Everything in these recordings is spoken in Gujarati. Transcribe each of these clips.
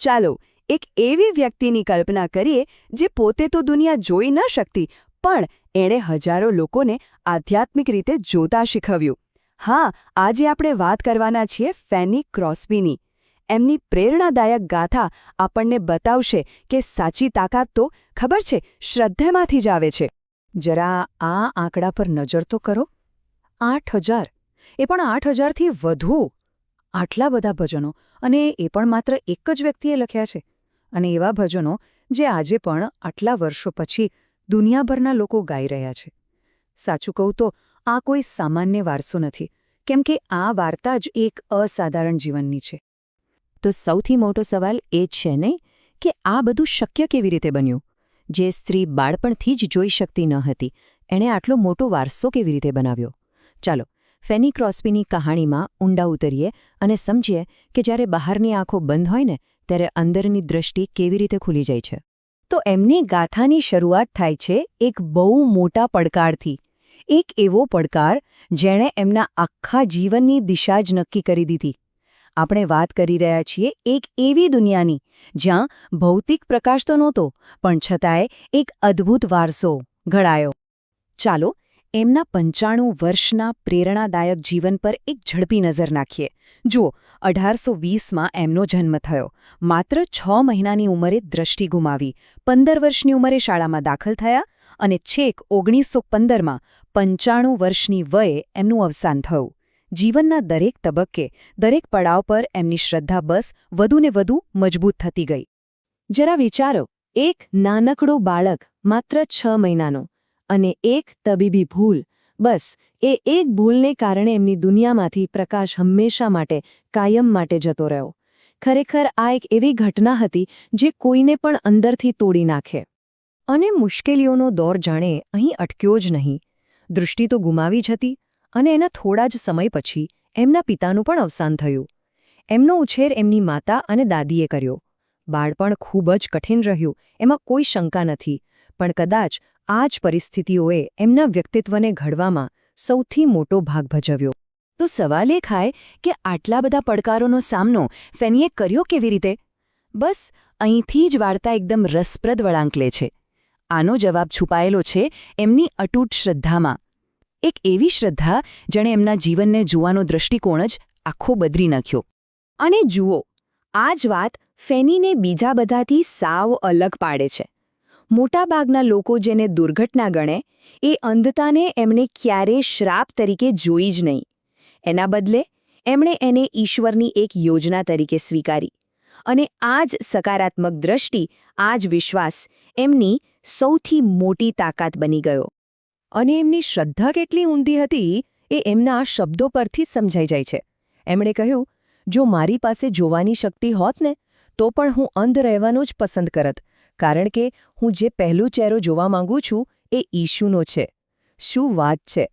ચાલો એક એવી વ્યક્તિની કલ્પના કરીએ જે પોતે તો દુનિયા જોઈ ન શકતી, પણ એણે હજારો લોકોને આધ્યાત્મિક રીતે જોતા શીખવ્યું. હા, આજે આપણે વાત કરવાના છીએ ફેની ક્રોસ્બીની. એમની પ્રેરણાદાયક ગાથા આપણને બતાવશે કે સાચી તાકાત તો ખબર છે શ્રદ્ધામાંથી જ આવે છે. જરા આ આંકડા પર નજર તો કરો. 8,000, એ પણ 8,000થી વધુ. આટલા બધા ભજનો, અને એ પણ માત્ર એક જ વ્યક્તિએ લખ્યા છે. અને એવા ભજનો જે આજે પણ આટલા વર્ષો પછી દુનિયાભરના લોકો ગાઈ રહ્યા છે. સાચું કહું તો આ કોઈ સામાન્ય વારસો નથી, કેમ કે આ વાર્તા જ એક અસાધારણ જીવનની છે. તો સૌથી મોટો સવાલ એ જ છે નહીં કે આ બધું શક્ય કેવી રીતે બન્યું? જે સ્ત્રી બાળપણથી જ જોઈ શકતી ન હતી, એણે આટલો મોટો વારસો કેવી રીતે બનાવ્યો? ચાલો ફેની ક્રોસ્બીની કહાણીમાં ઊંડા ઉતરીએ અને સમજીએ કે જ્યારે બહારની આંખો બંધ હોય ને ત્યારે અંદરની દૃષ્ટિ કેવી રીતે ખુલી જાય છે. તો એમની ગાથાની શરૂઆત થાય છે એક બહુ મોટા પડકારથી. એક એવો પડકાર જેણે એમના આખા જીવનની દિશા જ નક્કી કરી દીધી. આપણે વાત કરી રહ્યા છીએ એક એવી દુનિયાની જ્યાં ભૌતિક પ્રકાશ તો નહોતો, પણ છતાંય એક અદ્ભુત વારસો ઘડાયો. ચાલો એમના 95 વર્ષના પ્રેરણાદાયક જીવન પર એક ઝડપી નજર નાખીએ. જુઓ, 1820માં એમનો જન્મ થયો. માત્ર 6 મહિનાની ઉંમરે દ્રષ્ટિ ગુમાવી, 15 વર્ષની ઉંમરે શાળામાં દાખલ થયા અને છેક 1915માં 95 વર્ષની વયે એમનું અવસાન થયું. જીવનના દરેક તબક્કે, દરેક પડાવ પર એમની શ્રદ્ધા બસ વધુને વધુ મજબૂત થતી ગઈ. જરા વિચારો, એક નાનકડું બાળક માત્ર 6 મહિનાનો, અને એક તબીબી ભૂલ, બસ એ એક ભૂલને કારણે એમની દુનિયામાંથી પ્રકાશ હંમેશા માટે, કાયમ માટે જતો રહ્યો. ખરેખર આ એક એવી ઘટના હતી જે કોઈને પણ અંદરથી તોડી નાખે. અને મુશ્કેલીઓનો દોર જાણે અહીં અટક્યો જ નહીં. દૃષ્ટિ તો ગુમાવી જ હતી, અને એના થોડા જ સમય પછી એમના પિતાનું પણ અવસાન થયું. એમનો ઉછેર એમની માતા અને દાદીએ કર્યો. બાળપણ ખૂબ જ કઠિન રહ્યું, એમાં કોઈ શંકા નથી, પણ કદાચ આ જ પરિસ્થિતિઓએ એમના વ્યક્તિત્વને ઘડવામાં સૌથી મોટો ભાગ ભજવ્યો. તો સવાલ એ થાય કે આટલા બધા પડકારોનો સામનો ફેનીએ કર્યો કેવી રીતે? બસ અહીંથી જ વાર્તા એકદમ રસપ્રદ વળાંક લે છે. આનો જવાબ છુપાયેલો છે એમની અતૂટ શ્રદ્ધામાં. એક એવી શ્રદ્ધા જેણે એમના જીવનને જોવાનો દૃષ્ટિકોણ જ આખો બદલી નાખ્યો. અને જુઓ, આ જ વાત ફેનીને બીજા બધાથી સાવ અલગ પાડે છે. મોટાભાગના લોકો જેને દુર્ઘટના ગણે, એ અંધતાને એમણે ક્યારેય શ્રાપ તરીકે જોઈ જ નહીં. એના બદલે એમણે એને ઈશ્વરની એક યોજના તરીકે સ્વીકારી. અને આ જ સકારાત્મક દ્રષ્ટિ, આ જ વિશ્વાસ એમની સૌથી મોટી તાકાત બની ગયો. અને એમની શ્રદ્ધા કેટલી ઊંડી હતી એ એમના આ શબ્દો પરથી સમજાઈ જાય છે. એમણે કહ્યું, જો મારી પાસે જોવાની શક્તિ હોત ને તો પણ હું અંધ રહેવાનું જ પસંદ કરત, કારણ કે હું જે પહેલું ચહેરો જોવા માંગુ છું એ ઈશુનો છે. શું વાત છે!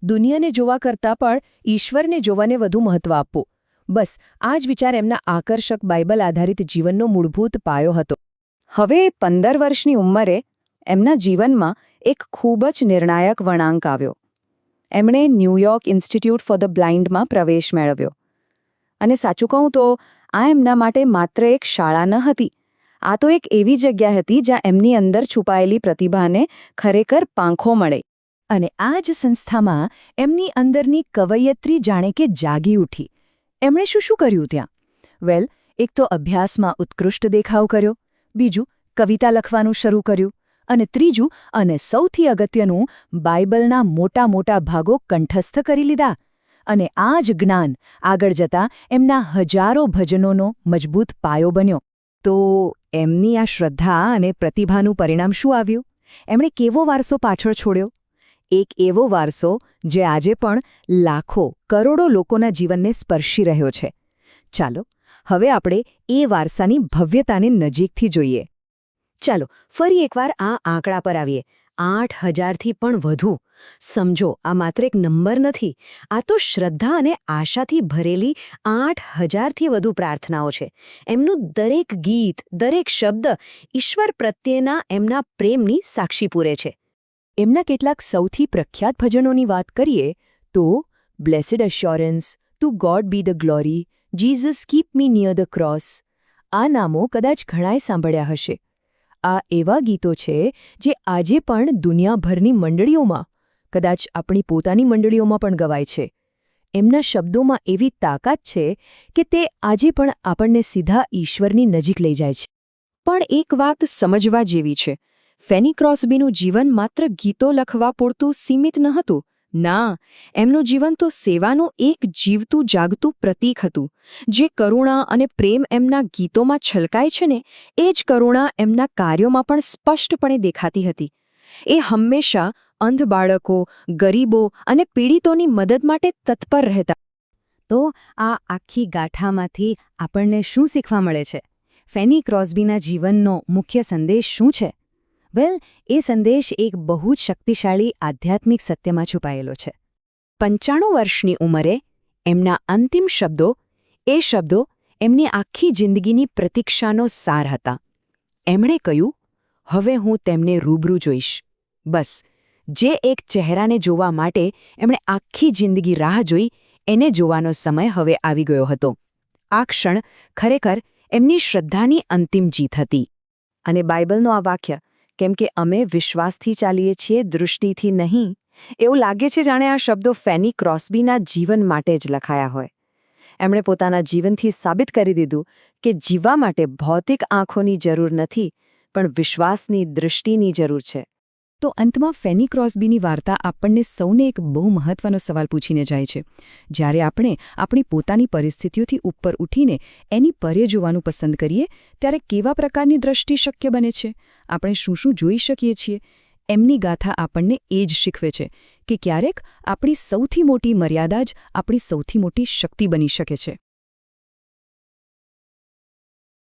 દુનિયાને જોવા કરતાં પણ ઈશ્વરને જોવાને વધુ મહત્વ આપવું. બસ આ જ વિચાર એમના આકર્ષક બાઇબલ આધારિત જીવનનો મૂળભૂત પાયો હતો. હવે 15 વર્ષની ઉંમરે એમના જીવનમાં એક ખૂબ જ નિર્ણાયક વળાંક આવ્યો. એમણે ન્યૂયોર્ક ઇન્સ્ટિટ્યૂટ ફોર ધ બ્લાઇન્ડમાં પ્રવેશ મેળવ્યો. અને સાચું કહું તો આ એમના માટે માત્ર એક શાળા ન હતી. આ તો એક એવી જગ્યા હતી જ્યાં એમની અંદર છુપાયેલી પ્રતિભાને ખરેખર પાંખો મળે. અને આ જ સંસ્થામાં એમની અંદરની કવયત્રી જાણે કે જાગી ઉઠી. એમણે શું કર્યું ત્યાં? વેલ, એક તો અભ્યાસમાં ઉત્કૃષ્ટ દેખાવ કર્યો, બીજું કવિતા લખવાનું શરૂ કર્યું, અને ત્રીજું અને સૌથી અગત્યનું, બાઇબલના મોટા મોટા ભાગો કંઠસ્થ કરી લીધા. અને આ જ જ્ઞાન આગળ જતાં એમના હજારો ભજનોનો મજબૂત પાયો બન્યો. તો એમની આ શ્રદ્ધા અને પ્રતિભાનું પરિણામ શું આવ્યું? એમણે કેવો વારસો પાછળ છોડ્યો? એક એવો વારસો જે આજે પણ લાખો, કરોડો લોકોના જીવનને સ્પર્શી રહ્યો છે. ચાલો હવે આપણે એ વારસાની ભવ્યતાને નજીકથી જોઈએ. ચાલો ફરી એકવાર આ આંકડા પર આવીએ. 8,000થી પણ વધુ. સમજો, આ માત્ર એક નંબર નથી, આ તો શ્રદ્ધા અને આશાથી ભરેલી 8,000થી વધુ પ્રાર્થનાઓ છે. એમનું દરેક ગીત, દરેક શબ્દ ઈશ્વર પ્રત્યેના એમના પ્રેમની સાક્ષી પૂરે છે. એમના કેટલાક સૌથી પ્રખ્યાત ભજનોની વાત કરીએ તો બ્લેસડ assurance, two God B the glory, Jesus keep me near the cross. આ નામો કદાચ ઘણાએ સાંભળ્યા હશે. આ એવા ગીતો છે જે આજે પણ દુનિયાભરની મંડળીઓમાં, કદાચ આપણી પોતાની મંડળીઓમાં પણ ગવાય છે. એમના શબ્દોમાં એવી તાકાત છે કે તે આજે પણ આપણને સીધા ઈશ્વરની નજીક લઈ જાય છે. પણ એક વાત સમજવા જેવી છે. ફેની ક્રોસ્બીનું જીવન માત્ર ગીતો લખવા પૂરતું સીમિત ન હતું. ના, એમનું જીવન તો સેવાનું એક જીવતું જાગતું પ્રતીક હતું. જે કરુણા અને પ્રેમ એમના ગીતોમાં છલકાય છે ને, એ જ કરુણા એમના કાર્યોમાં પણ સ્પષ્ટપણે દેખાતી હતી. એ હંમેશા અંધ બાળકો, ગરીબો અને પીડિતોની મદદ માટે તત્પર રહેતા. તો આ આખી ગાથામાંથી આપણને શું શીખવા મળે છે? ફેની ક્રોસ્બીના જીવનનો મુખ્ય સંદેશ શું છે? એ સંદેશ એક બહુ જ શક્તિશાળી આધ્યાત્મિક સત્યમાં છુપાયેલો છે. 95 વર્ષની ઉંમરે એમના અંતિમ શબ્દો એમની આખી જિંદગીની પ્રતીક્ષાનો સાર હતા. એમણે કહ્યું, હવે હું તેમને રૂબરૂ જોઈશ. બસ, જે એક ચહેરાને જોવા માટે એમણે આખી જિંદગી રાહ જોઈ, એને જોવાનો સમય હવે આવી ગયો હતો. આ ક્ષણ ખરેખર એમની શ્રદ્ધાની અંતિમ જીત હતી. અને બાઇબલનું આ વાક્ય, કેમ કે અમે વિશ્વાસથી ચાલીએ છીએ, દૃષ્ટિથી નહીં, એવું લાગે છે જાણે આ શબ્દો ફેની ક્રોસ્બીના જીવન માટે જ લખાયા હોય. એમણે પોતાના જીવનથી સાબિત કરી દીધું કે જીવવા માટે ભૌતિક આંખોની જરૂર નથી, પણ વિશ્વાસની દૃષ્ટિની જરૂર છે. તો અંતમાં ફેની ક્રોસ્બીની વાર્તા આપણને સૌને એક બહુ મહત્વનો સવાલ પૂછીને જાય છે. જ્યારે આપણે આપણી પોતાની પરિસ્થિતિઓથી ઉપર ઉઠીને એની પરે જોવાનું પસંદ કરીએ, ત્યારે કેવા પ્રકારની દ્રષ્ટિ શક્ય બને છે? આપણે શું શું જોઈ શકીએ છીએ? એમની ગાથા આપણને એ જ શીખવે છે કે ક્યારેક આપણી સૌથી મોટી મર્યાદા જ આપણી સૌથી મોટી શક્તિ બની શકે છે.